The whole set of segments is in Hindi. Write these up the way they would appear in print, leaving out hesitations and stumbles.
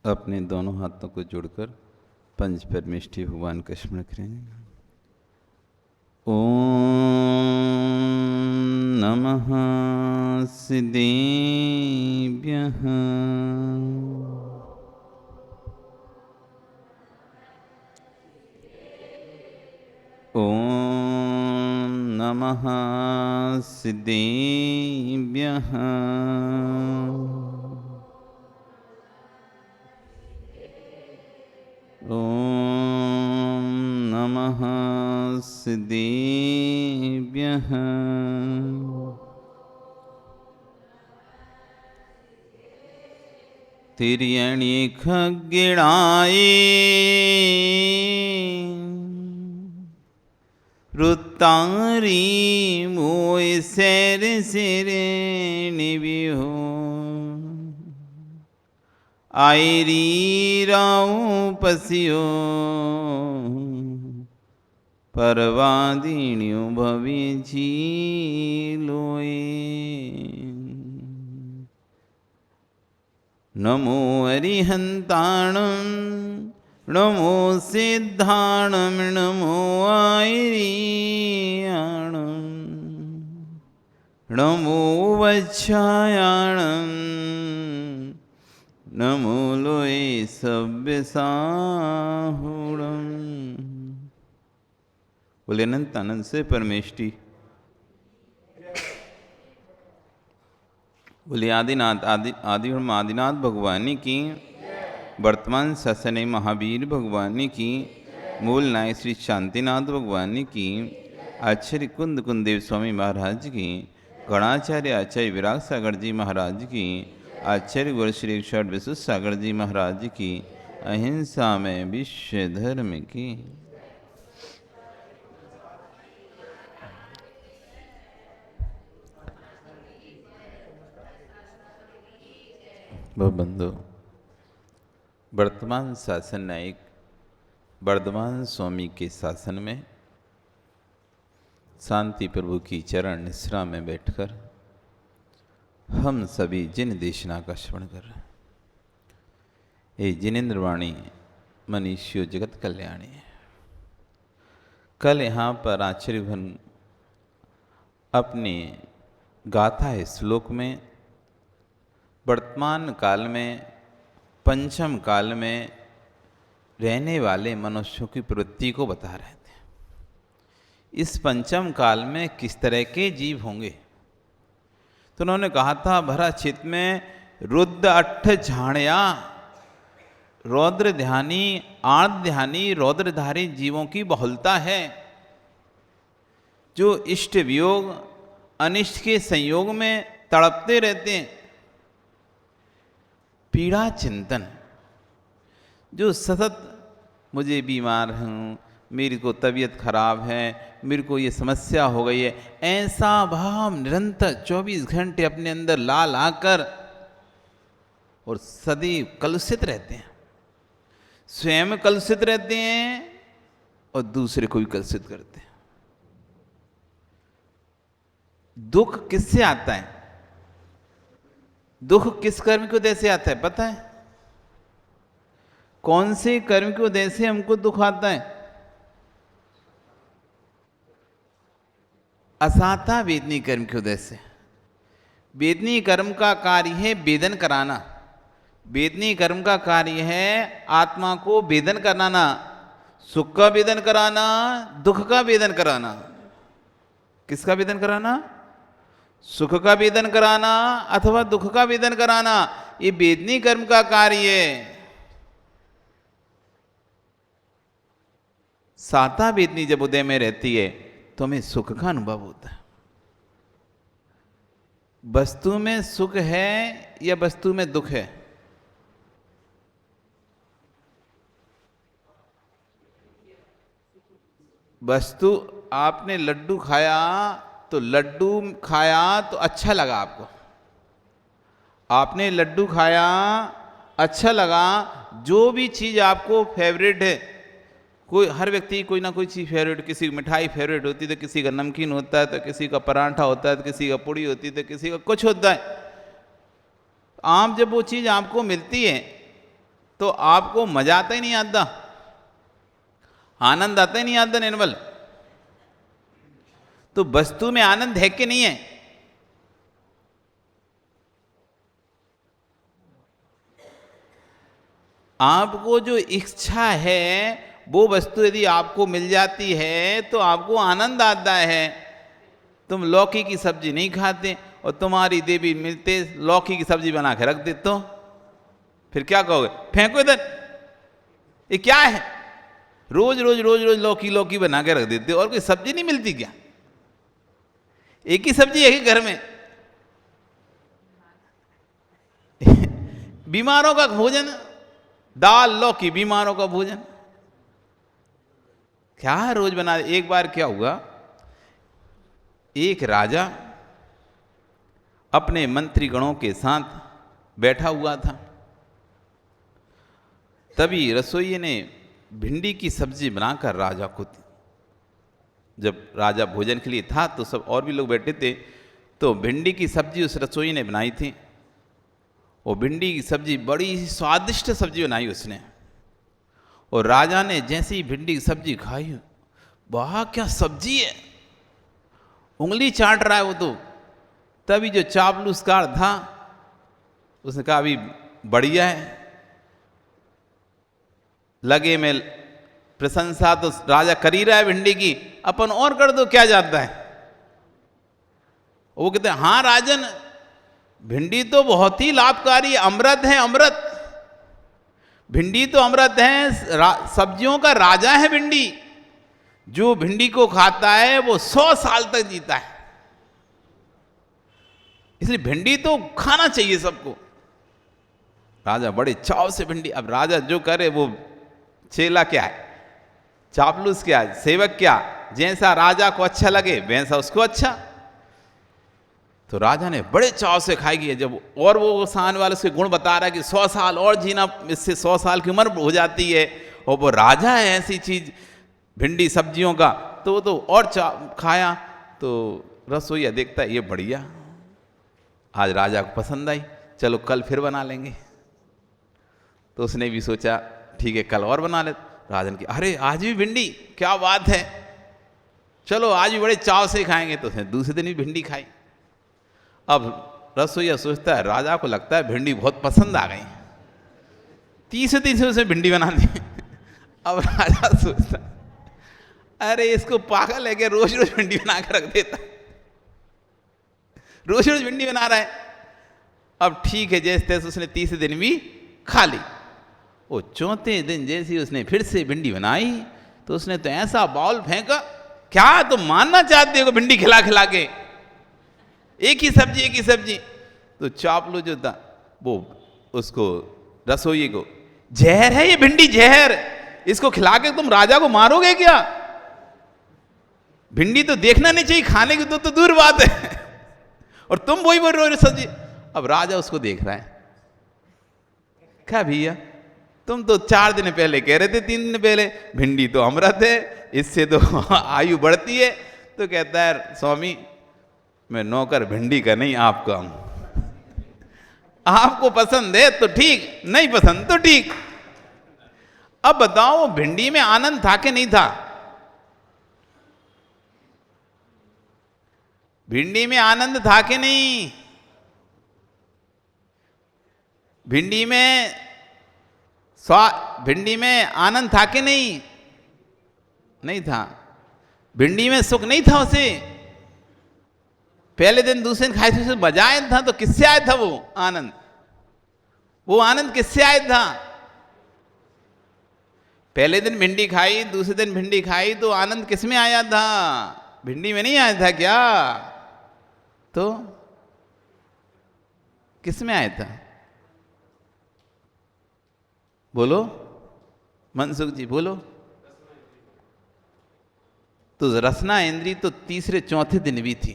अपने दोनों हाथों को जोड़कर पंच परमेष्ठी भगवान का स्मरण करें। ओम नमः सिद्धेभ्यः। ओम नमः सिद्धेभ्यः। ओम नमः सिद्धेभ्यः। तिर्यणि खग्गिणाये रुतारी मोय सैर सिरे निबिहो आयरी राऊ पसियो परवादिन्यो भवि झीलोए। नमो अरिहंताणं नमो सिद्धाणं नमो आयरीयाणं नमो वच्छायाणं नमो लोये सव्यसाहुणं। बोले अनंत आनंद से परमेष्टि। बोले आदिनाथ आदि और आदिनाथ भगवानी की, वर्तमान ससने महावीर भगवानी की, मूल नायक श्री शांतिनाथ भगवानी की, आचार्य कुंद कुंदेव स्वामी महाराज की, गणाचार्य आचार्य विराग सागर जी महाराज की, आचार्य गुरु श्री षड विशुद्ध सागर जी महाराज की, अहिंसा में विश्व धर्म की। बंधु, वर्तमान शासन नायक वर्धमान स्वामी के शासन में शांति प्रभु की चरण निश्रा में बैठकर हम सभी जिन देशना का श्रवण कर रहे हैं, ये जिनेन्द्रवाणी मनीषियो जगत कल्याणी। कल यहाँ पर आचार्य भन अपनी गाथा है श्लोक में वर्तमान काल में पंचम काल में रहने वाले मनुष्यों की प्रवृत्ति को बता रहे थे। इस पंचम काल में किस तरह के जीव होंगे, तो उन्होंने कहा था भरा चित में रुद्र अट्ठ झाणया, रौद्र ध्यानी आर्द ध्यानी रौद्रधारी जीवों की बहुलता है, जो इष्ट वियोग अनिष्ट के संयोग में तड़पते रहते हैं। पीड़ा चिंतन, जो सतत मुझे बीमार हूँ, मेरी को तबीयत खराब है, मेरे को ये समस्या हो गई है, ऐसा भाव निरंतर 24 घंटे अपने अंदर ला लाकर और सदैव कलुषित रहते हैं। स्वयं कलुषित रहते हैं और दूसरे को भी कलुषित करते हैं। दुख किससे आता है? दुख किस कर्म की वजह से आता है पता है? कौन से कर्म की वजह से हमको दुख आता है? असाता वेदनी कर्म की वजह से। वेदनी कर्म का कार्य है वेदन कराना। वेदनी कर्म का कार्य है आत्मा को वेदन कराना, सुख का वेदन कराना, दुख का वेदन कराना। किसका वेदन कराना? सुख का वेदन कराना अथवा दुख का वेदन कराना, ये वेदनी कर्म का कार्य है। साता वेदनी जब उदय में रहती है तो हमें सुख का अनुभव होता है। वस्तु में सुख है या वस्तु में दुख है? वस्तु, आपने लड्डू खाया तो लड्डू खाया तो अच्छा लगा आपको, आपने लड्डू खाया अच्छा लगा। जो भी चीज़ आपको फेवरेट है, कोई हर व्यक्ति कोई ना कोई चीज़ फेवरेट, किसी की मिठाई फेवरेट होती है तो किसी का नमकीन होता है, तो किसी का पराठा होता है, तो किसी का पूड़ी होती है, तो किसी का कुछ होता है। आप जब वो चीज़ आपको मिलती है तो आपको मजा आता ही नहीं आता, आनंद आता ही नहीं आता निर्मल। तो वस्तु में आनंद है कि नहीं है? आपको जो इच्छा है वो वस्तु यदि आपको मिल जाती है तो आपको आनंद आता है। तुम लौकी की सब्जी नहीं खाते और तुम्हारी देवी मिलते लौकी की सब्जी बना के रख दे, तो फिर क्या कहोगे? फेंको इधर, ये क्या है? रोज रोज रोज रोज लौकी लौकी बना के रख देते हो, और कोई सब्जी नहीं मिलती क्या? एक ही सब्जी एक ही घर में। बीमारों का भोजन, दाल लौकी बीमारों का भोजन, क्या रोज बना। एक बार क्या हुआ, एक राजा अपने मंत्रीगणों के साथ बैठा हुआ था, तभी रसोइये ने भिंडी की सब्जी बनाकर राजा को दी। जब राजा भोजन के लिए था तो सब और भी लोग बैठे थे, तो भिंडी की सब्जी उस रसोई ने बनाई थी। वो भिंडी की सब्जी बड़ी स्वादिष्ट सब्जी बनाई उसने, और राजा ने जैसे ही भिंडी की सब्जी खाई, वाह क्या सब्जी है, उंगली चाट रहा है वो तो। तभी जो चापलूसकार था उसने कहा अभी बढ़िया है, लगे में प्रशंसा तो राजा कर ही रहा है भिंडी की, अपन और कर दो क्या जाता है। वो कहते हैं हाँ राजन, भिंडी तो बहुत ही लाभकारी, अमृत है अमृत, भिंडी तो अमृत है, सब्जियों का राजा है भिंडी। जो भिंडी को खाता है वो 100 साल तक जीता है, इसलिए भिंडी तो खाना चाहिए सबको। राजा बड़े चाव से भिंडी, अब राजा जो करे वो चेला क्या है, चापलूस क्या है, सेवक क्या, जैसा राजा को अच्छा लगे वैसा उसको अच्छा। तो राजा ने बड़े चाव से खाई गई। जब और वो सामने वाले उसके गुण बता रहा है कि 100 साल और जीना, इससे 100 साल की उम्र हो जाती है, और वो राजा है ऐसी चीज भिंडी सब्जियों का, तो और खाया। तो रसोईया देखता है ये बढ़िया, आज राजा को पसंद आई, चलो कल फिर बना लेंगे। तो उसने भी सोचा ठीक है कल और बना ले। राजन की अरे आज भी भिंडी, क्या बात है, चलो आज भी बड़े चाव से खाएंगे। तो उसने दूसरे दिन भी भिंडी खाई। अब रसोईया सोचता है राजा को लगता है भिंडी बहुत पसंद आ गई, तीसरे उसने भिंडी बना दी। अब राजा सोचता अरे इसको पागल है कि रोज रोज भिंडी बना कर रख देता, रोज रोज भिंडी बना रहा है। अब ठीक है जैसे तैसे उसने तीसरे दिन भी खा ली। वो चौथे दिन जैसे उसने फिर से भिंडी बनाई तो उसने तो ऐसा बाउल फेंका, क्या तुम मानना चाहते हो भिंडी खिला खिला के, एक ही सब्जी एक ही सब्जी। तो चापलू जो था वो उसको रसोई को, जहर है ये भिंडी जहर, इसको खिला के तुम राजा को मारोगे क्या, भिंडी तो देखना नहीं चाहिए, खाने की तो दूर बात है, और तुम वही बोल रहे हो सब्जी। अब राजा उसको देख रहा है, क्या भैया तुम तो 4 दिन पहले कह रहे थे, 3 दिन पहले भिंडी तो अमृत है, इससे तो आयु बढ़ती है। तो कहता है स्वामी मैं नौकर भिंडी का नहीं आपका हूं, आपको पसंद है तो ठीक, नहीं पसंद तो ठीक। अब बताओ भिंडी में आनंद था कि नहीं था? भिंडी में आनंद था कि नहीं? भिंडी में आनंद था कि नहीं? नहीं था। भिंडी में सुख नहीं था उसे। पहले दिन दूसरे दिन खाए थे उसे मजा आया था, तो किससे आया था वो आनंद? वो आनंद किससे आया था? पहले दिन भिंडी खाई, दूसरे दिन भिंडी खाई, तो आनंद किस में आया था? भिंडी में नहीं आया था क्या? तो किस में आया था? बोलो मनसुख जी बोलो। तो रसना इंद्री तो तीसरे चौथे दिन भी थी।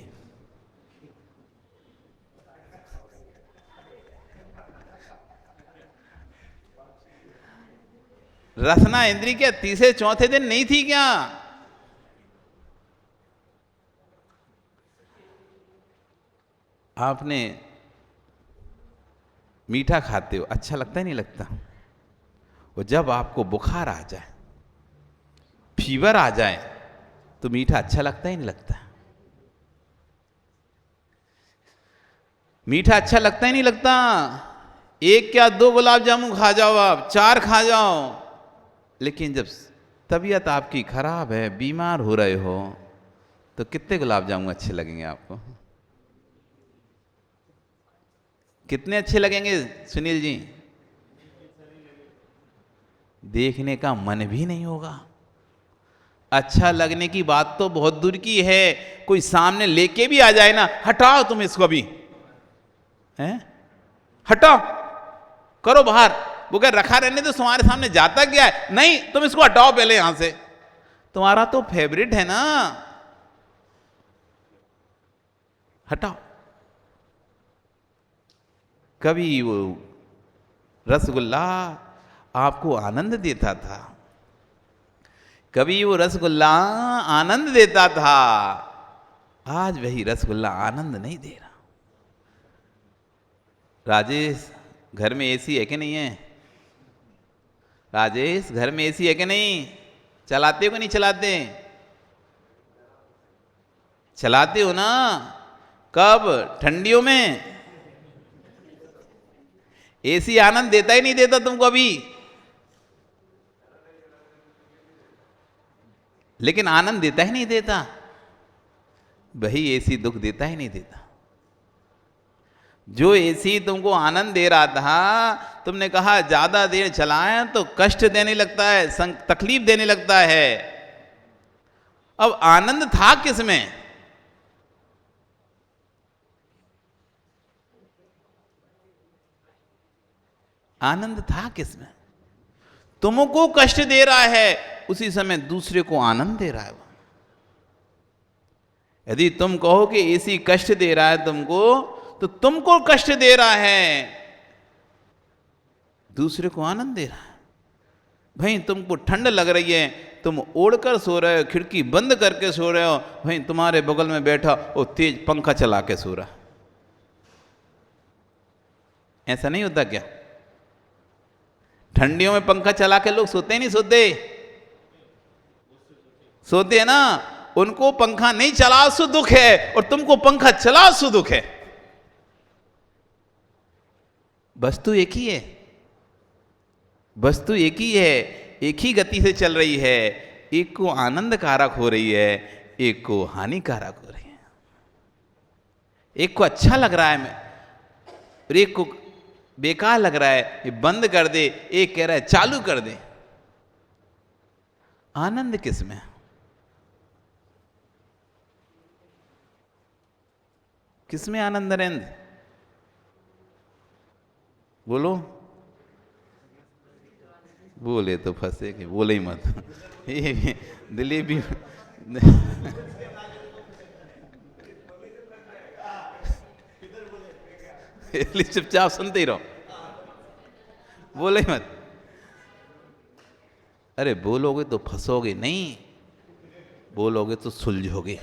रसना इंद्री क्या तीसरे चौथे दिन नहीं थी क्या? आपने मीठा खाते हो, अच्छा लगता है नहीं लगता? वो जब आपको बुखार आ जाए, फीवर आ जाए, तो मीठा अच्छा लगता ही नहीं लगता। मीठा अच्छा लगता ही नहीं लगता। एक क्या दो गुलाब जामुन खा जाओ, आप 4 खा जाओ, लेकिन जब तबीयत आपकी खराब है, बीमार हो रहे हो, तो कितने गुलाब जामुन अच्छे लगेंगे आपको? कितने अच्छे लगेंगे सुनील जी? देखने का मन भी नहीं होगा। अच्छा लगने की बात तो बहुत दूर की है, कोई सामने लेके भी आ जाए ना, हटाओ तुम इसको अभी, हैं? हटाओ, करो बाहर। वो कह रखा रहने तो तुम्हारे सामने जाता क्या है? नहीं, तुम इसको हटाओ पहले यहां से, तुम्हारा तो फेवरेट है ना, हटाओ। कभी वो रसगुल्ला आपको आनंद देता था, कभी वो रसगुल्ला आनंद देता था, आज वही रसगुल्ला आनंद नहीं दे रहा। राजेश, घर में एसी है कि नहीं है? राजेश, घर में एसी है कि नहीं? चलाते हो कि नहीं चलाते? चलाते हो ना? कब? ठंडियों में। एसी आनंद देता ही नहीं देता तुमको अभी, लेकिन आनंद देता ही नहीं देता। वही एसी दुख देता ही नहीं देता। जो एसी तुमको आनंद दे रहा था, तुमने कहा ज्यादा देर चलाएं तो कष्ट देने लगता है, तकलीफ देने लगता है। अब आनंद था किसमें? आनंद था किसमें? तुमको कष्ट दे रहा है, उसी समय दूसरे को आनंद दे रहा है। यदि तुम कहो कि एसी कष्ट दे रहा है तुमको, तो तुमको कष्ट दे रहा है, दूसरे को आनंद दे रहा है। भाई तुमको ठंड लग रही है, तुम ओढ़कर सो रहे हो, खिड़की बंद करके सो रहे हो, भाई तुम्हारे बगल में बैठा वो तेज पंखा चला के सो रहा। ऐसा नहीं होता क्या? ठंडियों में पंखा चला के लोग सोते ही नहीं सोते? सोते हैं ना। उनको पंखा नहीं चला सो दुख है, और तुमको पंखा चला सो दुख है। वस्तु एक ही है, वस्तु एक ही है, एक ही गति से चल रही है। एक को आनंद कारक हो रही है, एक को हानिकारक हो रही है। एक को अच्छा लग रहा है मैं, और एक को बेकार लग रहा है, ये बंद कर दे, एक कह रहा है चालू कर दे। आनंद किसमें? किसमें आनंद नरेंद्र? बोलो। बोले तो फंसे कि बोले ही मत। ये दिलीप भी चुपचाप सुनते ही रहो, बोले ही मत। अरे बोलोगे तो फंसोगे नहीं, बोलोगे तो सुलझोगे।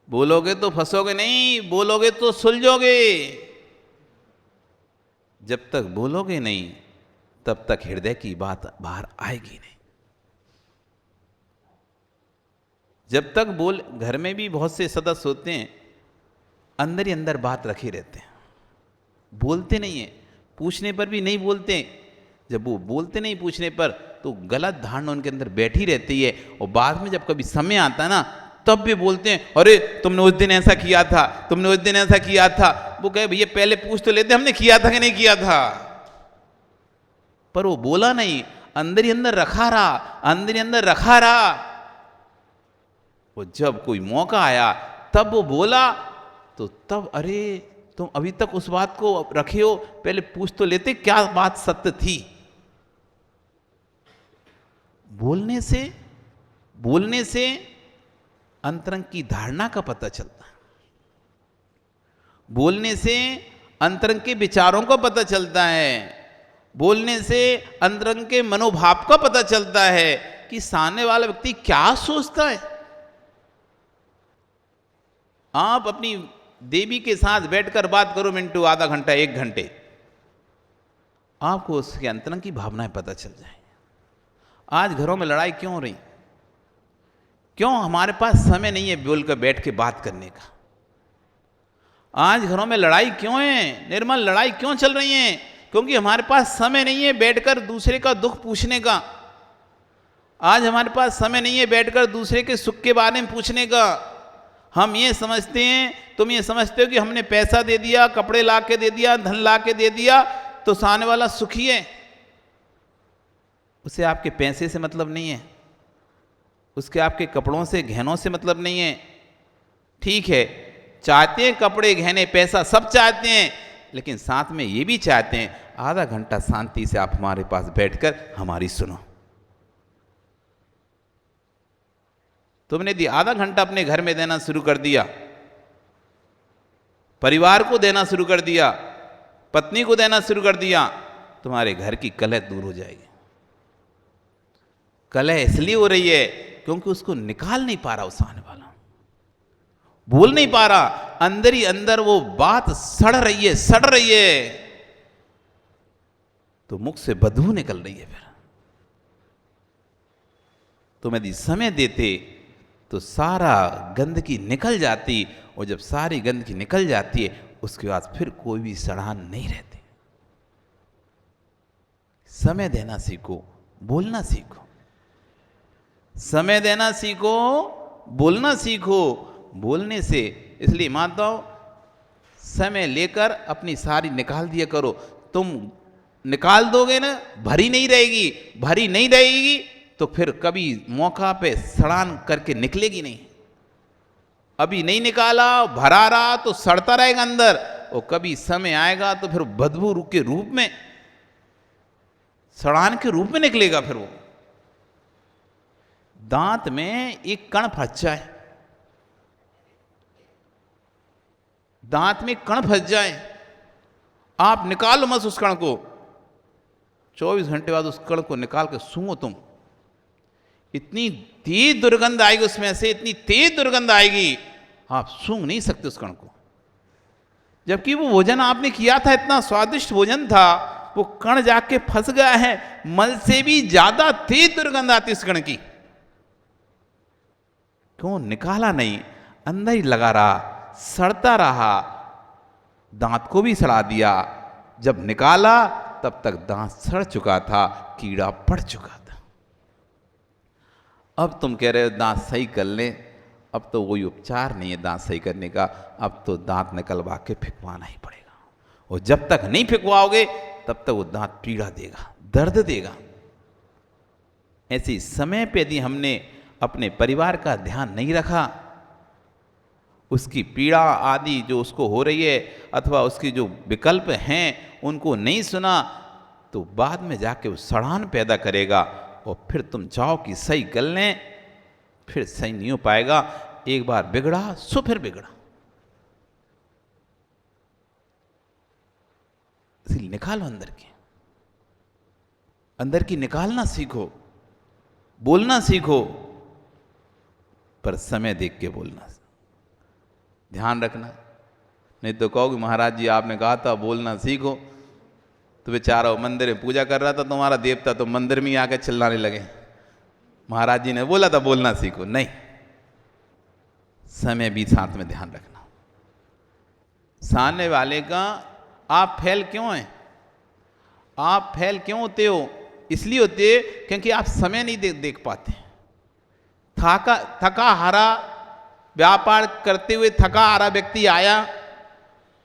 बोलोगे तो फंसोगे नहीं, बोलोगे तो सुलझोगे। जब तक बोलोगे नहीं, तब तक हृदय की बात बाहर आएगी नहीं। जब तक बोल, घर में भी बहुत से सदस्य होते हैं, अंदर ही अंदर बात रखे रहते हैं, बोलते नहीं है, पूछने पर भी नहीं बोलते। जब वो बोलते नहीं पूछने पर, तो गलत धारणा उनके अंदर बैठी रहती है, और बाद में जब कभी समय आता है ना, तब भी बोलते हैं, अरे तुमने उस दिन ऐसा किया था, तुमने उस दिन ऐसा किया था। वो कहे भैया पहले पूछ तो लेते हमने किया था कि नहीं किया था। पर वो बोला नहीं, अंदर ही अंदर रखा रहा, अंदर ही अंदर रखा रहा। वो जब कोई मौका आया तब वो बोला, तो तब अरे तुम अभी तक उस बात को रखे हो, पहले पूछ तो लेते क्या बात सत्य थी। बोलने से अंतरंग की धारणा का पता चलता है, बोलने से अंतरंग के विचारों का पता चलता है, बोलने से अंतरंग के मनोभाव का पता चलता है कि सामने वाला व्यक्ति क्या सोचता है। आप अपनी देवी के साथ बैठकर बात करो मिनटू, आधा घंटा, 1 घंटे, आपको उसके अंतरंग की भावनाएं पता चल जाए। आज घरों में लड़ाई क्यों हो रही? क्यों? हमारे पास समय नहीं है बोलकर बैठ के बात करने का। आज घरों में लड़ाई क्यों है निर्मल? लड़ाई क्यों चल रही है? क्योंकि हमारे पास समय नहीं है बैठकर दूसरे का दुख पूछने का। आज हमारे पास समय नहीं है बैठकर दूसरे के सुख के बारे में पूछने का। हम ये समझते हैं, तुम ये समझते हो कि हमने पैसा दे दिया, कपड़े ला के दे दिया, धन ला के दे दिया तो सामने वाला सुखी है। उसे आपके पैसे से मतलब नहीं है, उसके आपके कपड़ों से गहनों से मतलब नहीं है। ठीक है, चाहते हैं कपड़े गहने पैसा सब चाहते हैं, लेकिन साथ में ये भी चाहते हैं आधा घंटा शांति से आप हमारे पास बैठकर हमारी सुनो। तुमने आधा घंटा अपने घर में देना शुरू कर दिया, परिवार को देना शुरू कर दिया, पत्नी को देना शुरू कर दिया, तुम्हारे घर की कलह दूर हो जाएगी। कलह इसलिए हो रही है क्योंकि उसको निकाल नहीं पा रहा, उस आने वाला बोल नहीं पा रहा, अंदर ही अंदर वो बात सड़ रही है, सड़ रही है, तो मुख से बदबू निकल रही है। फिर तुम यदि समय देते तो सारा गंदगी निकल जाती, और जब सारी गंदगी निकल जाती है उसके बाद फिर कोई भी सड़ान नहीं रहती। समय देना सीखो, बोलना सीखो, समय देना सीखो, बोलना सीखो। बोलने से इसलिए माताओं समय लेकर अपनी सारी निकाल दिया करो। तुम निकाल दोगे ना, भरी नहीं रहेगी, भरी नहीं रहेगी तो फिर कभी मौका पे सड़ान करके निकलेगी नहीं। अभी नहीं निकाला, भरा रहा तो सड़ता रहेगा अंदर, और कभी समय आएगा तो फिर बदबू के रूप में, सड़ान के रूप में निकलेगा। फिर वो दांत में एक कण फंस जाए, दांत में कण फंस जाए, आप निकालो मत उस कण को, 24 घंटे बाद उस कण को निकाल के सूंघो तुम, इतनी तेज दुर्गंध आएगी उसमें से, इतनी तेज दुर्गंध आएगी आप सूंघ नहीं सकते उस कण को। जबकि वो भोजन आपने किया था, इतना स्वादिष्ट भोजन था, वो कण जाके फंस गया है, मल से भी ज्यादा तेज दुर्गंध आती उस कण की। क्यों निकाला नहीं? अंदर ही लगा रहा, सड़ता रहा, दांत को भी सड़ा दिया। जब निकाला तब तक दांत सड़ चुका था, कीड़ा पड़ चुका था। अब तुम कह रहे हो दांत सही कर ले, अब तो वही उपचार नहीं है दांत सही करने का, अब तो दांत निकलवा के फेंकवाना ही पड़ेगा। और जब तक नहीं फेंकवाओगे तब तक वो दांत पीड़ा देगा, दर्द देगा। ऐसे समय पे यदि हमने अपने परिवार का ध्यान नहीं रखा, उसकी पीड़ा आदि जो उसको हो रही है अथवा उसकी जो विकल्प हैं उनको नहीं सुना, तो बाद में जाके वो सड़ान पैदा करेगा, और फिर तुम चाहो कि सही कर लें, फिर सही नहीं हो पाएगा। एक बार बिगड़ा सो फिर बिगड़ा। इसलिए निकालो अंदर की निकालना सीखो, बोलना सीखो, पर समय देख के बोलना, ध्यान रखना। नहीं तो कहोगे महाराज जी आपने कहा था बोलना सीखो, तो बेचारा मंदिर में पूजा कर रहा था तुम्हारा देवता, तो मंदिर में आके चिल्लाने लगे महाराज जी ने बोला था बोलना सीखो। नहीं, समय भी साथ में ध्यान रखना। सामने वाले का आप फेल क्यों हैं, आप फेल क्यों होते हो? इसलिए होते क्योंकि आप समय नहीं देख पाते। थका हारा व्यापार करते हुए थका हारा व्यक्ति आया,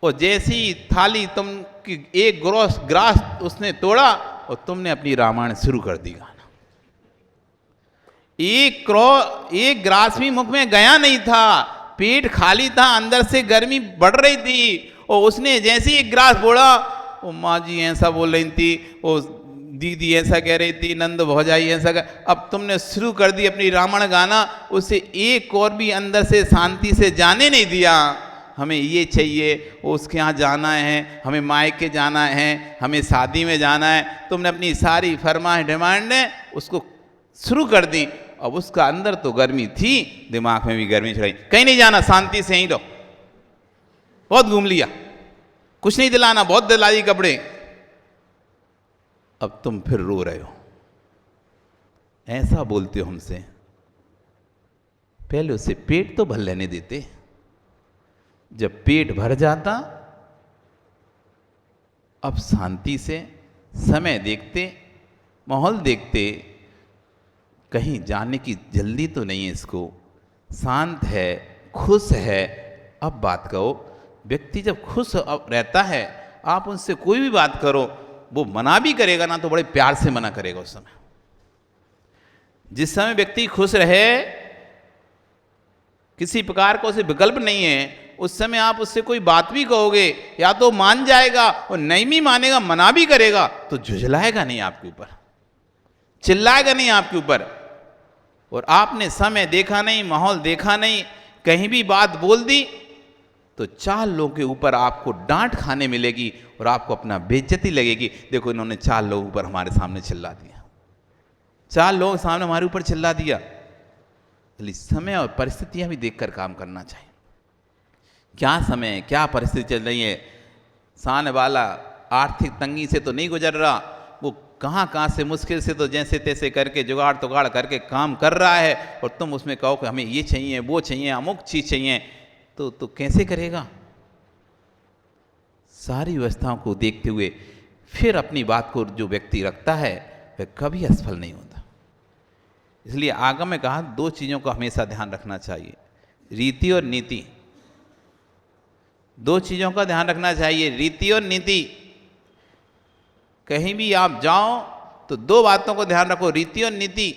और जैसी थाली तुम की एक ग्रास उसने तोड़ा और तुमने अपनी रामायण शुरू कर दी गाना। एक ग्रास भी मुख में गया नहीं था, पेट खाली था, अंदर से गर्मी बढ़ रही थी, और उसने जैसे ही एक ग्रास बोला, वो माँ जी ऐसा बोल रही थी, वो दीदी ऐसा कह रही थी, नंद भौजाई ऐसा अब तुमने शुरू कर दी अपनी रामायण गाना, उसे एक और भी अंदर से शांति से जाने नहीं दिया। हमें ये चाहिए, वो उसके यहाँ जाना है, हमें मायके जाना है, हमें शादी में जाना है, तुमने अपनी सारी फरमाइश डिमांड उसको शुरू कर दी। अब उसका अंदर तो गर्मी थी, दिमाग में भी गर्मी चढ़ाई, कहीं नहीं जाना, शांति से ही रहो, बहुत घूम लिया, कुछ नहीं दिलाना, बहुत दिलाई कपड़े, अब तुम फिर रो रहे हो, ऐसा बोलते हो हमसे। पहले उसे पेट तो भर लेने देते। जब पेट भर जाता, अब शांति से समय देखते, माहौल देखते, कहीं जाने की जल्दी तो नहीं है इसको, शांत है, खुश है, अब बात करो। व्यक्ति जब खुश रहता है, आप उनसे कोई भी बात करो, वो मना भी करेगा ना तो बड़े प्यार से मना करेगा उस समय। जिस समय व्यक्ति खुश रहे, किसी प्रकार का उसे विकल्प नहीं है, उस समय आप उससे कोई बात भी कहोगे, या तो मान जाएगा, और नहीं भी मानेगा, मना भी करेगा, तो झुझलाएगा नहीं आपके ऊपर, चिल्लाएगा नहीं आपके ऊपर। और आपने समय देखा नहीं, माहौल देखा नहीं, कहीं भी बात बोल दी तो 4 लोगों के ऊपर आपको डांट खाने मिलेगी और आपको अपना बेइज्जती लगेगी। देखो इन्होंने 4 लोगों ऊपर हमारे सामने चिल्ला दिया, 4 लोगों सामने हमारे ऊपर चिल्ला दिया। इसलिए समय और परिस्थितियां भी देखकर काम करना चाहिए। क्या समय, क्या परिस्थिति चल रही है, सामने वाला आर्थिक तंगी से तो नहीं गुजर रहा, वो कहाँ कहाँ से मुश्किल से तो जैसे तैसे करके जुगाड़ तुगाड़ करके काम कर रहा है, और तुम उसमें कहो कि हमें ये चाहिए, वो चाहिए, अमुक चीज़ चाहिए, तो कैसे करेगा। सारी व्यवस्थाओं को देखते हुए फिर अपनी बात को जो व्यक्ति रखता है वह कभी असफल नहीं होता। इसलिए आगम में कहा 2 चीज़ों का हमेशा ध्यान रखना चाहिए, रीति और नीति। 2 चीज़ों का ध्यान रखना चाहिए, रीति और नीति। कहीं भी आप जाओ तो 2 बातों को ध्यान रखो, रीति और नीति।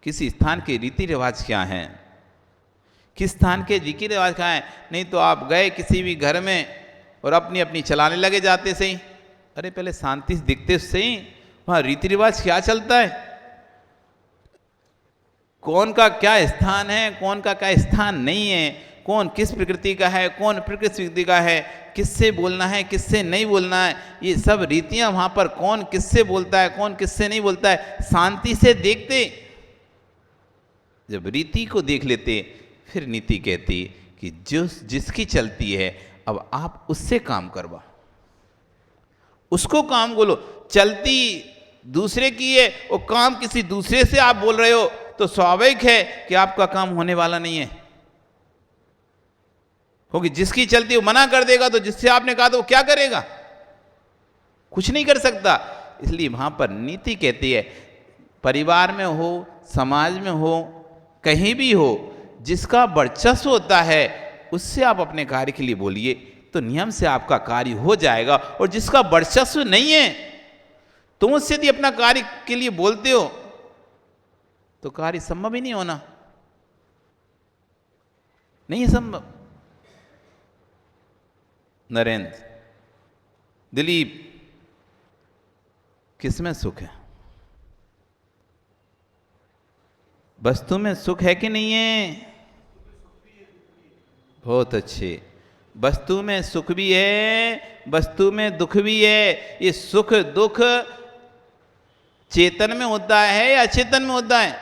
किसी स्थान के रीति रिवाज क्या हैं, किस स्थान के रीति रिवाज क्या हैं। नहीं तो आप गए किसी भी घर में और अपनी अपनी चलाने लगे जाते सही, अरे पहले शांति से दिखते सही वहाँ रीति रिवाज क्या चलता है, कौन का क्या स्थान है, कौन का क्या स्थान नहीं है, कौन किस प्रकृति का है, कौन प्रकृति का है, किससे बोलना है, किससे नहीं बोलना है, ये सब रीतियां वहाँ पर कौन किससे बोलता है, कौन किससे नहीं बोलता है, शांति से देखते। जब रीति को देख लेते फिर नीति कहती कि जिसकी चलती है अब आप उससे काम करवा, उसको काम बोलो। चलती दूसरे की है और काम किसी दूसरे से आप बोल रहे हो तो स्वाभाविक है कि आपका काम होने वाला नहीं है, क्योंकि जिसकी चलती वो मना कर देगा तो जिससे आपने कहा तो वो क्या करेगा, कुछ नहीं कर सकता। इसलिए वहां पर नीति कहती है, परिवार में हो, समाज में हो, कहीं भी हो, जिसका वर्चस्व होता है उससे आप अपने कार्य के लिए बोलिए तो नियम से आपका कार्य हो जाएगा। और जिसका वर्चस्व नहीं है तुम उससे यदि अपना कार्य के लिए बोलते हो तो कार्य संभव ही नहीं होना, नहीं है संभव। नरेंद्र, दिलीप, किसमें सुख है? वस्तु में सुख है कि नहीं है? बहुत अच्छे, वस्तु में सुख भी है, वस्तु में दुख भी है। ये सुख दुख चेतन में होता है या अचेतन में होता है?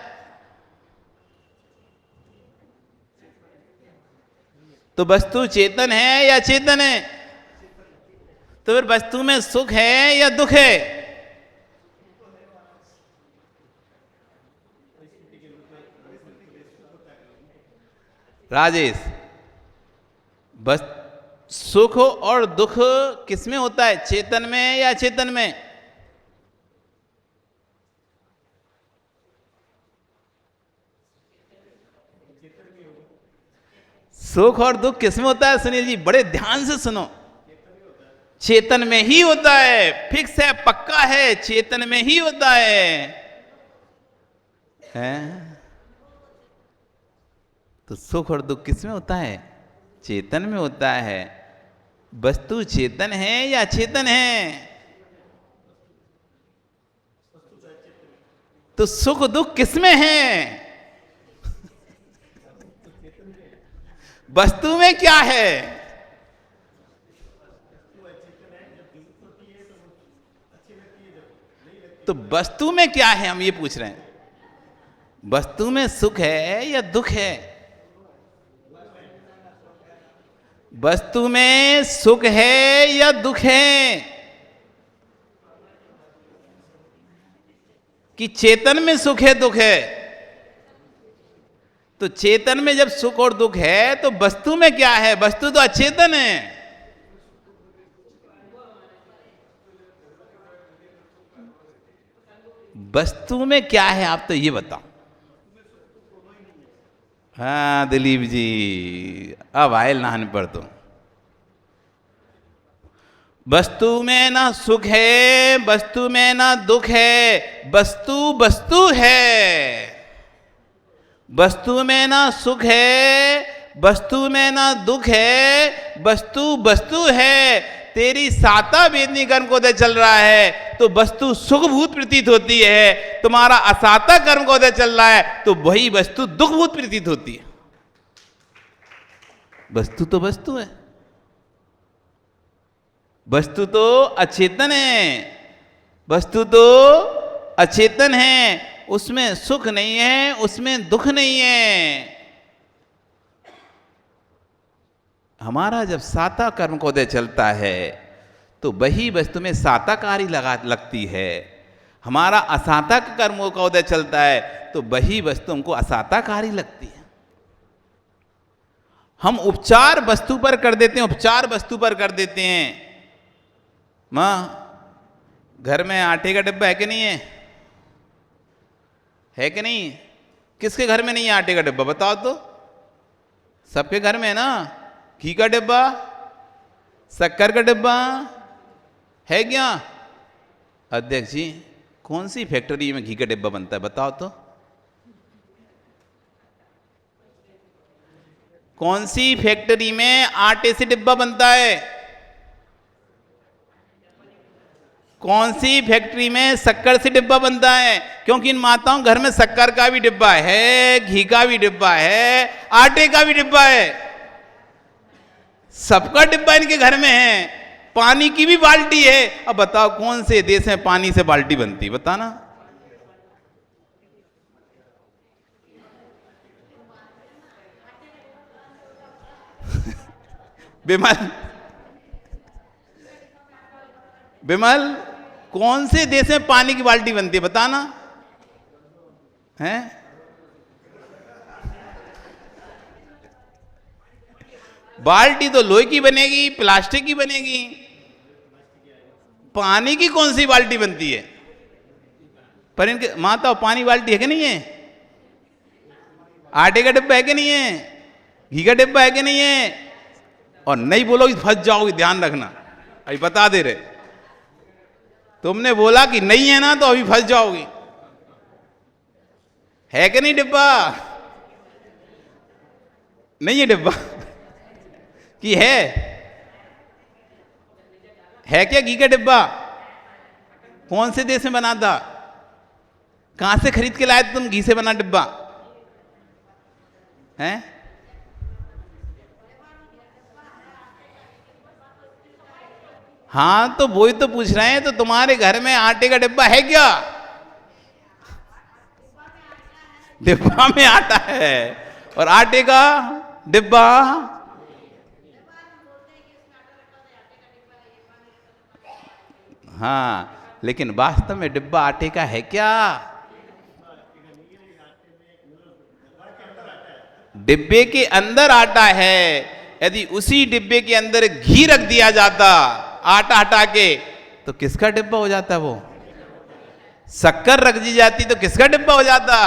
तो वस्तु चेतन है या चेतन है? तो फिर वस्तु में सुख है या दुख है? राजेश, बस सुख और दुख किसमें होता है, चेतन में या अचेतन में? सुख और दुख किसमें होता है सुनील जी, बड़े ध्यान से सुनो। चेतन में ही होता है, फिक्स है, पक्का है, चेतन में ही होता है। तो सुख और दुख किसमें होता है? चेतन में होता है। वस्तु चेतन है या चेतन है? तो सुख दुख किसमें है? वस्तु में क्या है? तो वस्तु में क्या है, हम ये पूछ रहे हैं। वस्तु में सुख है या दुख है? वस्तु में सुख है या दुख है? कि चेतन में सुख है दुख है। तो चेतन में जब सुख और दुख है तो वस्तु में क्या है? वस्तु तो अचेतन है। वस्तु में क्या है आप तो ये बताओ। हाँ दिलीप जी, अब आयल नहाने पर तो वस्तु में ना सुख है, वस्तु में ना दुख है, वस्तु वस्तु है। वस्तु में ना सुख है, वस्तु में ना दुख है, वस्तु वस्तु है। तेरी साता वेदनी कर्म को उदय चल रहा है तो वस्तु सुखभूत प्रतीत होती है, तुम्हारा असाता कर्म को उदय चल रहा है तो वही वस्तु दुखभूत प्रतीत होती है। वस्तु तो वस्तु है, वस्तु तो अचेतन है, वस्तु तो अचेतन है, उसमें सुख नहीं है, उसमें दुख नहीं है। हमारा जब साता कर्म को उदय चलता है तो वही वस्तु में साताकारी लगती है। हमारा असाता कर्मों का उदय चलता है तो वही वस्तु हमको असाताकारी लगती है। हम उपचार वस्तु पर कर देते हैं, उपचार वस्तु पर कर देते हैं। माँ घर में आटे का डिब्बा है कि नहीं है? है कि नहीं? किसके घर में नहीं है आटे का डिब्बा बताओ तो? सबके घर में है ना। घी का डिब्बा, शक्कर का डिब्बा है क्या? अध्यक्ष जी कौन सी फैक्ट्री में घी का डिब्बा बनता है बताओ तो? कौन सी फैक्ट्री में आटे से डिब्बा बनता है? कौन सी फैक्ट्री में शक्कर से डिब्बा बनता है? क्योंकि इन माताओं घर में शक्कर का भी डिब्बा है, घी का भी डिब्बा है, आटे का भी डिब्बा है, सबका डिब्बा इनके घर में है। पानी की भी बाल्टी है। अब बताओ कौन से देश में पानी से बाल्टी बनती है बताना? विमल विमल कौन से देश में पानी की बाल्टी बनती है बताना? है बाल्टी तो लोहे की बनेगी, प्लास्टिक की बनेगी, पानी की कौन सी बाल्टी बनती है? पर इनके माता पानी बाल्टी है कि नहीं है? आटे का डिब्बा है कि नहीं है? घी का डिब्बा है कि नहीं है? और नहीं बोलोगे फंस जाओगे, ध्यान रखना, अभी बता दे रहे। तुमने बोला कि नहीं है ना तो अभी फंस जाओगे। है कि नहीं डिब्बा? नहीं है डिब्बा कि है क्या घी का डिब्बा? कौन से देश में बना था? कहां से खरीद के लाए तुम घी से बना डिब्बा? हैं? हाँ तो वही तो पूछ रहे हैं। तो तुम्हारे घर में आटे का डिब्बा है क्या? डिब्बा में आटा है और आटे का डिब्बा हाँ, लेकिन वास्तव में डिब्बा आटे का है क्या? डिब्बे के अंदर आटा है। यदि उसी डिब्बे के अंदर घी रख दिया जाता आटा हटा के तो किसका डिब्बा हो जाता? वो शक्कर रख दी जाती तो किसका डिब्बा हो जाता?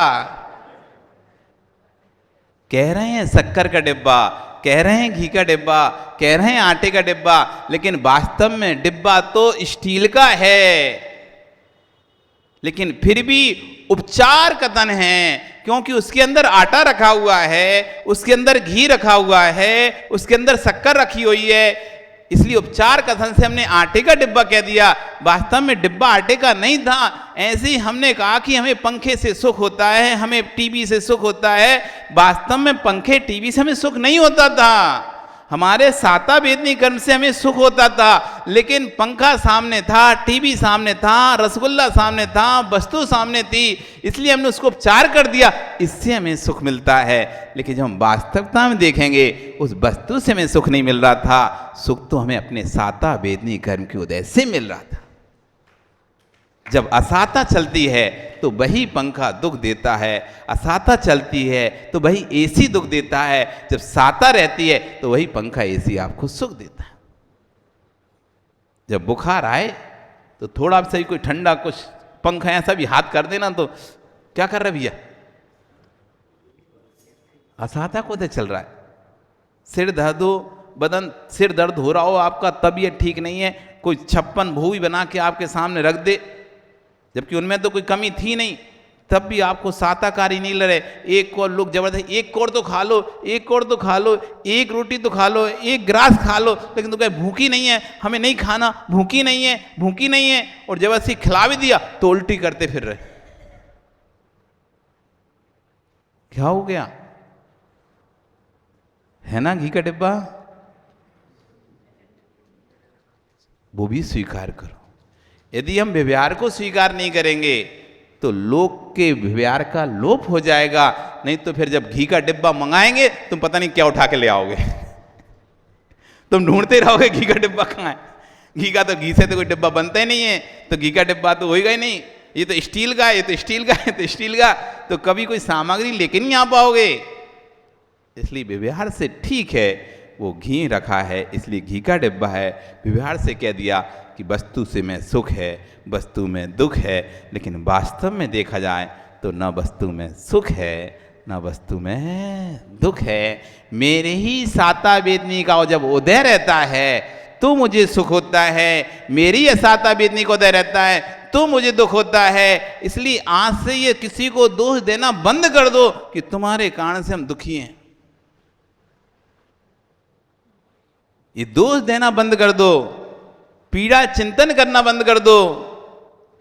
कह रहे हैं शक्कर का डिब्बा, कह रहे हैं घी का डिब्बा, कह रहे हैं आटे का डिब्बा, लेकिन वास्तव में डिब्बा तो स्टील का है। लेकिन फिर भी उपचार कथन है, क्योंकि उसके अंदर आटा रखा हुआ है, उसके अंदर घी रखा हुआ है, उसके अंदर शक्कर रखी हुई है, इसलिए उपचार कथन से हमने आटे का डिब्बा कह दिया। वास्तव में डिब्बा आटे का नहीं था। ऐसे ही हमने कहा कि हमें पंखे से सुख होता है, हमें टीवी से सुख होता है। वास्तव में पंखे टीवी से हमें सुख नहीं होता था। हमारे साता वेदनी कर्म से हमें सुख होता था, लेकिन पंखा सामने था, टीवी सामने था, रसगुल्ला सामने था, वस्तु सामने थी, इसलिए हमने उसको उपचार कर दिया, इससे हमें सुख मिलता है। लेकिन जब हम वास्तविकता में देखेंगे उस वस्तु से हमें सुख नहीं मिल रहा था, सुख तो हमें अपने साता वेदनी कर्म के उदय से मिल रहा था। जब असाता चलती है तो वही पंखा दुख देता है, असाता चलती है तो वही एसी दुख देता है, जब साता रहती है तो वही पंखा एसी आपको सुख देता है। जब बुखार आए तो थोड़ा सही कोई ठंडा कुछ पंखा ऐसा भी हाथ कर देना तो क्या कर रहा है भैया, असाता को तो चल रहा है। सिर दर्द हो, बदन सिर दर्द हो रहा हो आपका, तबीयत ठीक नहीं है, कोई 56 भूवी बना के आपके सामने रख दे, जबकि उनमें तो कोई कमी थी नहीं, तब भी आपको साताकारी नहीं लड़े। एक कोर लोग जबरदस्त, एक कोर तो खा लो, एक कोर तो खा लो, एक रोटी तो खा लो, एक ग्रास खा लो, लेकिन तो कहे भूखी नहीं है, हमें नहीं खाना, भूखी नहीं है, भूखी नहीं है, और जबरदस्ती खिला भी दिया तो उल्टी करते फिर रहे। क्या हो गया है ना, घी का डिब्बा वो भी स्वीकार करो। यदि हम व्यवहार को स्वीकार नहीं करेंगे तो लोक के व्यवहार का लोप हो जाएगा। नहीं तो फिर जब घी का डिब्बा मंगाएंगे तुम पता नहीं क्या उठा के ले आओगे तुम ढूंढते रहोगे घी का डिब्बा कहाँ है। घी का तो घी से तो कोई डिब्बा बनता ही नहीं है, तो घी का डिब्बा तो होएगा ही नहीं, ये तो स्टील का, ये तो स्टील का, ये तो स्टील का, तो कभी कोई सामग्री लेके नहीं आ पाओगे। इसलिए व्यवहार से ठीक है वो घी रखा है, इसलिए घी का डिब्बा है। व्यवहार से कह दिया कि वस्तु से में सुख है, वस्तु में दुख है, लेकिन वास्तव में देखा जाए तो न वस्तु में सुख है न वस्तु में दुख है। मेरे ही साता वेदनी का जब उदय रहता है तो मुझे सुख होता है, मेरी असाता वेदनी का उदय रहता है तो मुझे दुख होता है। इसलिए आज से ये किसी को दोष देना बंद कर दो कि तुम्हारे कारण से हम दुखी हैं। ये दोष देना बंद कर दो, पीड़ा चिंतन करना बंद कर दो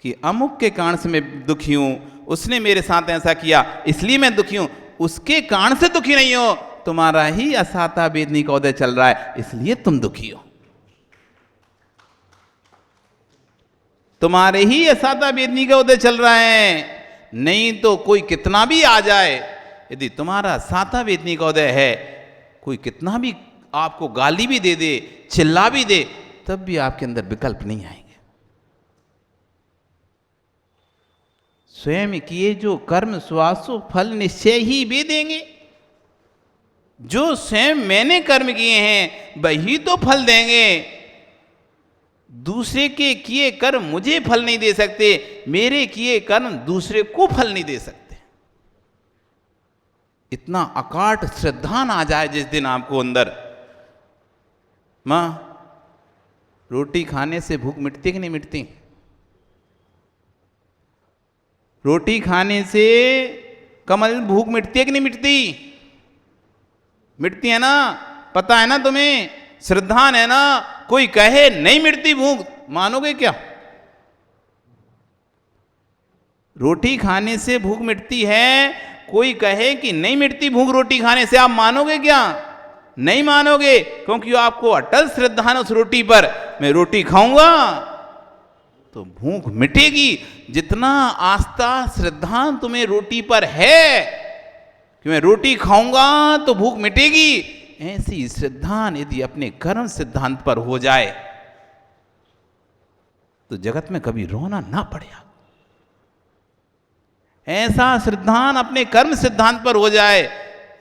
कि अमुक के कारण से मैं दुखी हूं, उसने मेरे साथ ऐसा किया इसलिए मैं दुखी हूं। उसके कारण से दुखी नहीं हो, तुम्हारा ही असाता वेदनी का उदय चल रहा है इसलिए तुम दुखी हो। तुम्हारे ही असाता वेदनी का उदय चल रहा है, नहीं तो कोई कितना भी आ जाए, यदि तुम्हारा साता वेदनी का उदय है, कोई कितना भी आपको गाली भी दे दे, चिल्ला भी दे, तब भी आपके अंदर विकल्प नहीं आएंगे। स्वयं किए जो कर्म स्वासो फल निश्चय ही वे देंगे। जो स्वयं मैंने कर्म किए हैं वही तो फल देंगे। दूसरे के किए कर्म मुझे फल नहीं दे सकते, मेरे किए कर्म दूसरे को फल नहीं दे सकते। इतना अकाट श्रद्धान आ जाए जिस दिन आपको अंदर, मां रोटी खाने से भूख मिटती कि नहीं मिटती? रोटी खाने से कमल भूख मिटती है कि नहीं मिटती? मिटती है ना, पता है ना तुम्हें, श्रद्धान है ना। कोई कहे नहीं मिटती भूख, मानोगे क्या? रोटी खाने से भूख मिटती है, कोई कहे कि नहीं मिटती भूख रोटी खाने से, आप मानोगे क्या? नहीं मानोगे, क्योंकि आपको अटल श्रद्धा है उस रोटी पर। मैं रोटी खाऊंगा तो भूख मिटेगी। जितना आस्था श्रद्धा तुम्हें रोटी पर है कि मैं रोटी खाऊंगा तो भूख मिटेगी, ऐसी श्रद्धा यदि अपने कर्म सिद्धांत पर हो जाए तो जगत में कभी रोना ना पड़ेगा। ऐसा श्रद्धान अपने कर्म सिद्धांत पर हो जाए,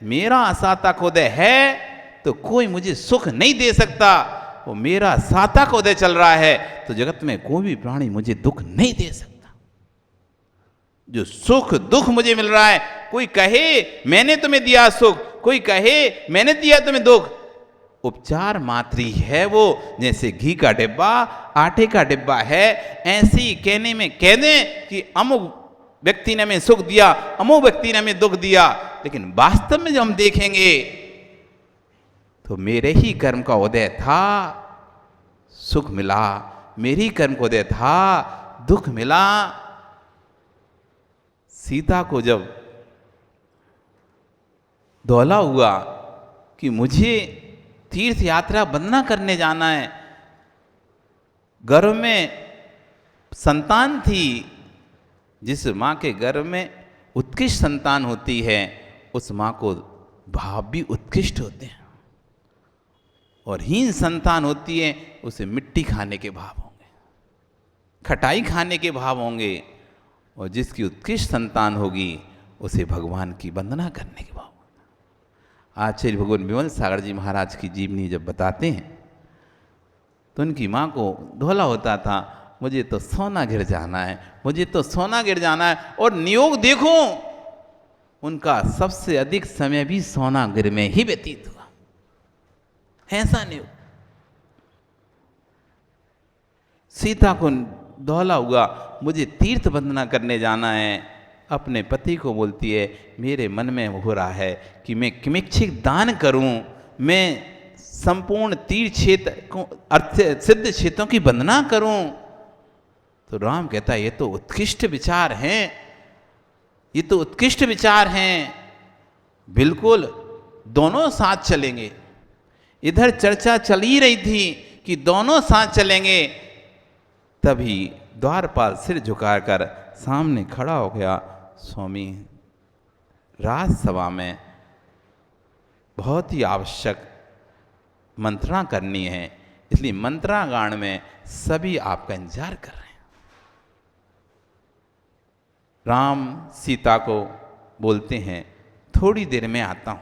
मेरा असाता उदय है तो कोई मुझे सुख नहीं दे सकता, वो मेरा साता का उदय चल रहा है तो जगत में कोई भी प्राणी मुझे दुख नहीं दे सकता। जो सुख दुख मुझे मिल रहा है, कोई कहे मैंने तुम्हें दिया सुख, कोई कहे मैंने दिया तुम्हें दुख, उपचार मात्र ही है वो। जैसे घी का डिब्बा आटे का डिब्बा है, ऐसे ही कहने में कह दें कि अमुक व्यक्ति ने हमें सुख दिया, अमुक व्यक्ति ने हमें दुख दिया, लेकिन वास्तव में जब हम देखेंगे तो मेरे ही कर्म का उदय था, सुख मिला, मेरी कर्म का उदय था, दुख मिला। सीता को जब दौला हुआ कि मुझे तीर्थ यात्रा वंदना करने जाना है, गर्भ में संतान थी, जिस माँ के गर्भ में उत्कृष्ट संतान होती है उस माँ को भाव भी उत्कृष्ट होते हैं, और हीन संतान होती है उसे मिट्टी खाने के भाव होंगे। खटाई खाने के भाव होंगे, और जिसकी उत्कृष्ट संतान होगी उसे भगवान की वंदना करने के भाव। आचार्य भगवान विमल सागर जी महाराज की जीवनी जब बताते हैं तो उनकी माँ को ढोला होता था, मुझे तो सोना गिर जाना है, मुझे तो सोना गिर जाना है। और नियोग देखो, उनका सबसे अधिक समय भी सोना गिर में ही व्यतीत हुआ। ऐसा नियोग। सीता को दौला हुआ, मुझे तीर्थ वंदना करने जाना है। अपने पति को बोलती है, मेरे मन में हो रहा है कि मैं किमिच्छिक दान करूं, मैं संपूर्ण तीर्थ क्षेत्र को अर्थ सिद्ध क्षेत्रों की वंदना करूं। तो राम कहता है, ये तो उत्कृष्ट विचार हैं, ये तो उत्कृष्ट विचार हैं, बिल्कुल दोनों साथ चलेंगे। इधर चर्चा चल ही रही थी कि दोनों साथ चलेंगे, तभी द्वारपाल सिर झुकाकर सामने खड़ा हो गया। स्वामी, राजसभा में बहुत ही आवश्यक मंत्रणा करनी है, इसलिए मंत्रागान में सभी आपका इंतजार कर रहे हैं। राम सीता को बोलते हैं, थोड़ी देर में आता हूं,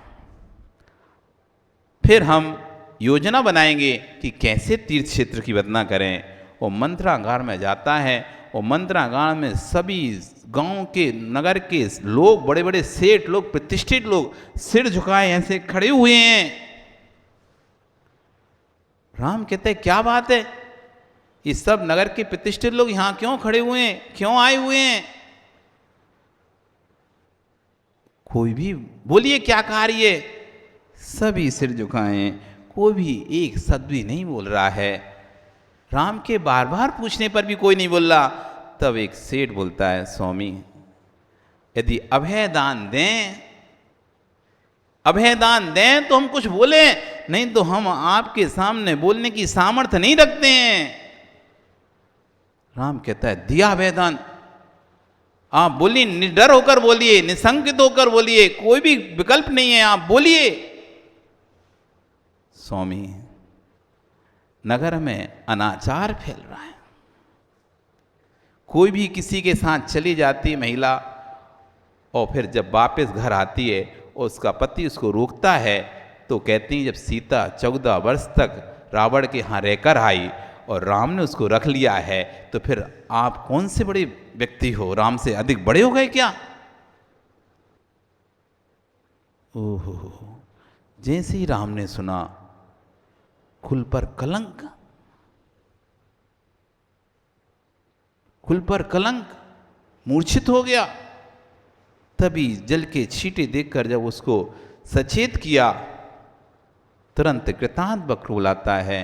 फिर हम योजना बनाएंगे कि कैसे तीर्थ क्षेत्र की वंदना करें। वो मंत्रागार में जाता है, और मंत्रागार में सभी गांव के नगर के लोग, बड़े बड़े सेठ लोग, प्रतिष्ठित लोग सिर झुकाए ऐसे खड़े हुए हैं। राम कहते हैं, क्या बात है, ये सब नगर के प्रतिष्ठित लोग यहां क्यों खड़े हुए हैं, क्यों आए हुए हैं? कोई भी बोलिए क्या कार्य। सभी सिर झुकाए, कोई भी एक शब्द भी नहीं बोल रहा है। राम के बार बार पूछने पर भी कोई नहीं बोल रहा। तब एक सेठ बोलता है, स्वामी यदि अभय दान दें, अभय दान दें तो हम कुछ बोले, नहीं तो हम आपके सामने बोलने की सामर्थ्य नहीं रखते हैं। राम कहता है, दिया अभय दान, आप बोलिए, निडर होकर बोलिए, निशंकित होकर बोलिए, कोई भी विकल्प नहीं है, आप बोलिए। स्वामी, नगर में अनाचार फैल रहा है, कोई भी किसी के साथ चली जाती महिला और फिर जब वापस घर आती है और उसका पति उसको रोकता है, तो कहती हैं, जब सीता 14 वर्ष तक रावण के यहाँ रहकर आई और राम ने उसको रख लिया है, तो फिर आप कौन से बड़े व्यक्ति हो, राम से अधिक बड़े हो गए क्या? ओहो, जैसे ही राम ने सुना, कुल पर कलंक, कुल पर कलंक, मूर्छित हो गया। तभी जल के छींटे देखकर जब उसको सचेत किया, तुरंत कृतांत वक्र बुलाता है,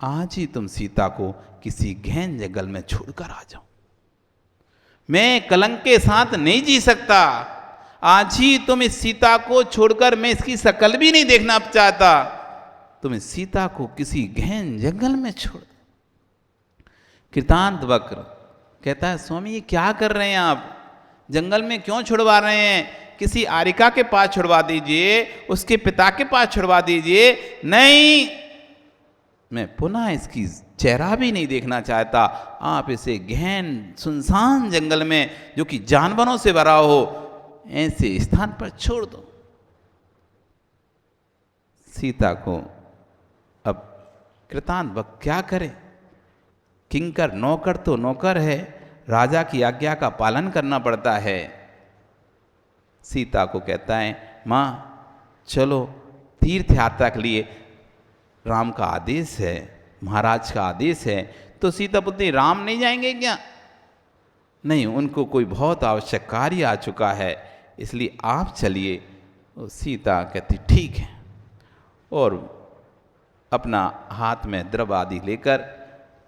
आज ही तुम सीता को किसी गहन जंगल में छोड़कर आ जाओ, मैं कलंक के साथ नहीं जी सकता। आज ही तुम इस सीता को छोड़कर मैं इसकी शकल भी नहीं देखना चाहता, तुम इस सीता को किसी गहन जंगल में छोड़। कृतांत वक्र कहता है, स्वामी ये क्या कर रहे हैं आप, जंगल में क्यों छुड़वा रहे हैं? किसी आरिका के पास छुड़वा दीजिए, उसके पिता के पास छुड़वा दीजिए। नहीं, मैं पुनः इसकी चेहरा भी नहीं देखना चाहता, आप इसे गहन सुनसान जंगल में, जो कि जानवरों से भरा हो, ऐसे स्थान पर छोड़ दो। सीता को अब कृतांत वक्र क्या करे? किंकर, नौकर तो नौकर है, राजा की आज्ञा का पालन करना पड़ता है। सीता को कहता है, माँ चलो तीर्थ यात्रा के लिए, राम का आदेश है, महाराज का आदेश है। तो सीता बोलती, राम नहीं जाएंगे क्या? नहीं, उनको कोई बहुत आवश्यक कार्य आ चुका है, इसलिए आप चलिए। तो सीता कहती ठीक है, और अपना हाथ में द्रव आदि लेकर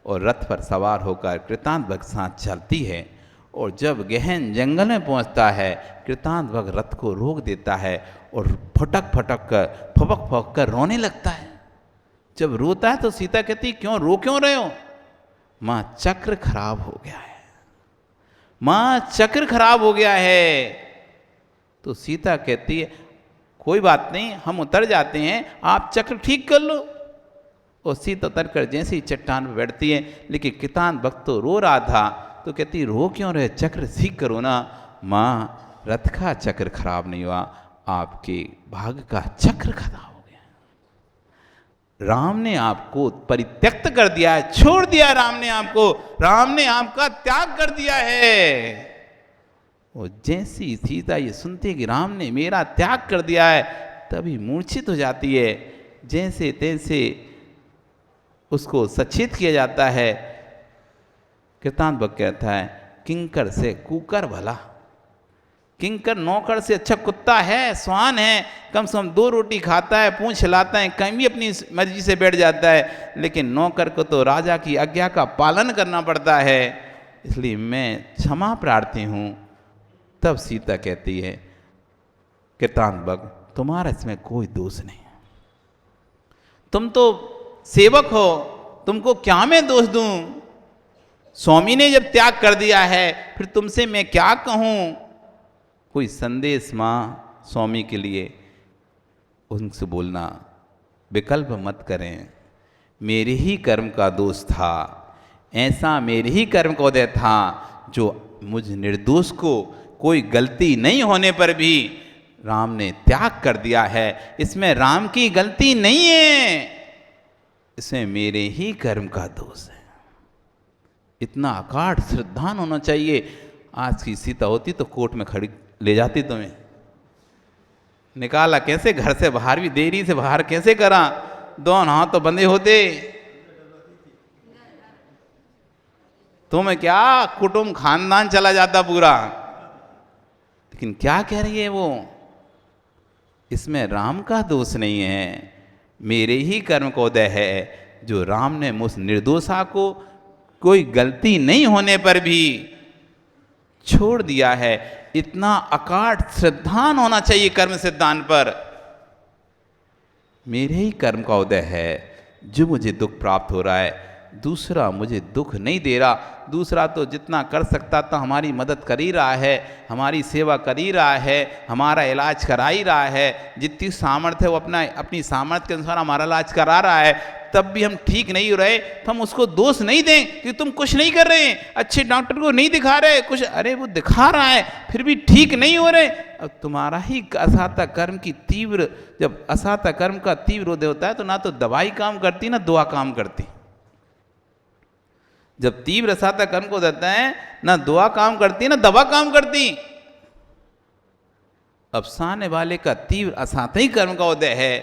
और रथ पर सवार होकर कृतांत वक्र साथ चलती है। और जब गहन जंगल में पहुंचता है, कृतांत वक्र रथ को रोक देता है और फटक फटक कर, फपक फपक कर रोने लगता है। जब रोता है तो सीता कहती, क्यों क्यों रहे हो? माँ चक्र खराब हो गया है, माँ चक्र खराब हो गया है। तो सीता कहती है, कोई बात नहीं, हम उतर जाते हैं, आप चक्र ठीक कर लो। और सीता उतर कर जैसे ही चट्टान पर बैठती है, लेकिन कितान भक्त तो रो रहा था, तो कहती रो क्यों रहे, चक्र ठीक करो ना। माँ रथ का चक्र खराब नहीं हुआ, आपके भाग का चक्र खराब हो गया। राम ने आपको परित्यक्त कर दिया है, छोड़ दिया राम ने आपको, राम ने आपका त्याग कर दिया है। वो जैसी सीता ये सुनती है कि राम ने मेरा त्याग कर दिया है, तभी मूर्छित हो जाती है। जैसे तैसे उसको सचेत किया जाता है। कीर्तन भक्त कहता है किंकर से कुकर भला, किंकर नौकर से अच्छा कुत्ता है, स्वान है, कम से कम 2 रोटी खाता है, पूंछ हिलाता है, कहीं भी अपनी मर्जी से बैठ जाता है, लेकिन नौकर को तो राजा की आज्ञा का पालन करना पड़ता है, इसलिए मैं क्षमा प्रार्थी हूँ। तब सीता कहती है कीर्तन भक्त तुम्हारा इसमें कोई दोष नहीं है, तुम तो सेवक हो, तुमको क्या मैं दोष दूं, स्वामी ने जब त्याग कर दिया है फिर तुमसे मैं क्या कहूं। कोई संदेश माँ स्वामी के लिए उनसे बोलना, विकल्प मत करें, मेरे ही कर्म का दोष था, ऐसा मेरे ही कर्म का उदय था जो मुझ निर्दोष को कोई गलती नहीं होने पर भी राम ने त्याग कर दिया है, इसमें राम की गलती नहीं है, इसमें मेरे ही कर्म का दोष है। इतना अकाट श्रद्धान होना चाहिए। आज की सीता होती तो कोर्ट में खड़ी ले जाती, तुम्हें निकाला कैसे घर से बाहर, भी देरी से बाहर कैसे करा, दोनों हाथ तो बंधे होते, तुम्हें क्या कुटुंब खानदान चला जाता पूरा। लेकिन क्या कह रही है वो, इसमें राम का दोष नहीं है, मेरे ही कर्म का उदय है, जो राम ने मुझ निर्दोषा को कोई गलती नहीं होने पर भी छोड़ दिया है। इतना अकाट श्रद्धान होना चाहिए कर्म सिद्धांत पर। मेरे ही कर्म का उदय है जो मुझे दुख प्राप्त हो रहा है, दूसरा मुझे दुख नहीं दे रहा। दूसरा तो जितना कर सकता था हमारी मदद कर ही रहा है, हमारी सेवा कर ही रहा है, हमारा इलाज करा ही रहा है, जितनी सामर्थ्य है वो अपनी सामर्थ्य के अनुसार हमारा इलाज करा रहा है। तब भी हम ठीक नहीं हो रहे तो हम उसको दोष नहीं दें कि तुम कुछ नहीं कर रहे, अच्छे डॉक्टर को नहीं दिखा रहे कुछ, अरे वो दिखा रहा है फिर भी ठीक नहीं हो रहे। अब तुम्हारा ही असाता कर्म की तीव्र, जब असाता कर्म का तीव्र उदय होता है तो ना तो दवाई काम करती ना दुआ काम करती। जब तीव्र असाता कर्म को देता है ना दुआ काम करती ना दवा काम करती। अब सामने वाले का तीव्र असाता ही कर्म का उदय है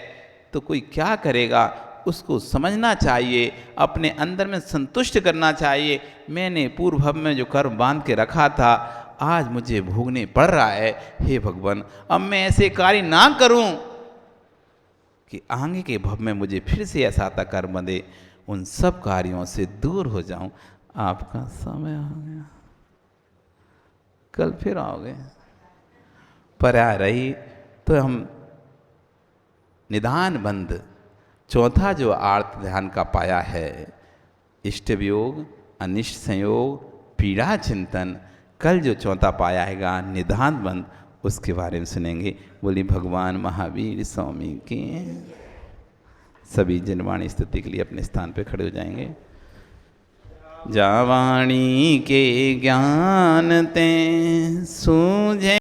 तो कोई क्या करेगा, उसको समझना चाहिए, अपने अंदर में संतुष्ट करना चाहिए। मैंने पूर्व भव में जो कर्म बांध के रखा था आज मुझे भोगने पड़ रहा है, हे भगवान अब मैं ऐसे कार्य ना करूं कि आगे के भव में मुझे फिर से असाता कर्म बंधे, उन सब कार्यों से दूर हो जाऊं। आपका समय हो गया, कल फिर आओगे। पर आ रही तो हम निदान बंद चौथा जो आर्त ध्यान का पाया है, इष्ट वियोग, अनिष्ट संयोग, पीड़ा चिंतन, कल जो चौथा पाया हैगा निदान बंद, उसके बारे में सुनेंगे। बोली भगवान महावीर स्वामी की। सभी जनवाणी स्तुति के लिए अपने स्थान पे खड़े हो जाएंगे। जावाणी के ज्ञान ते सूझे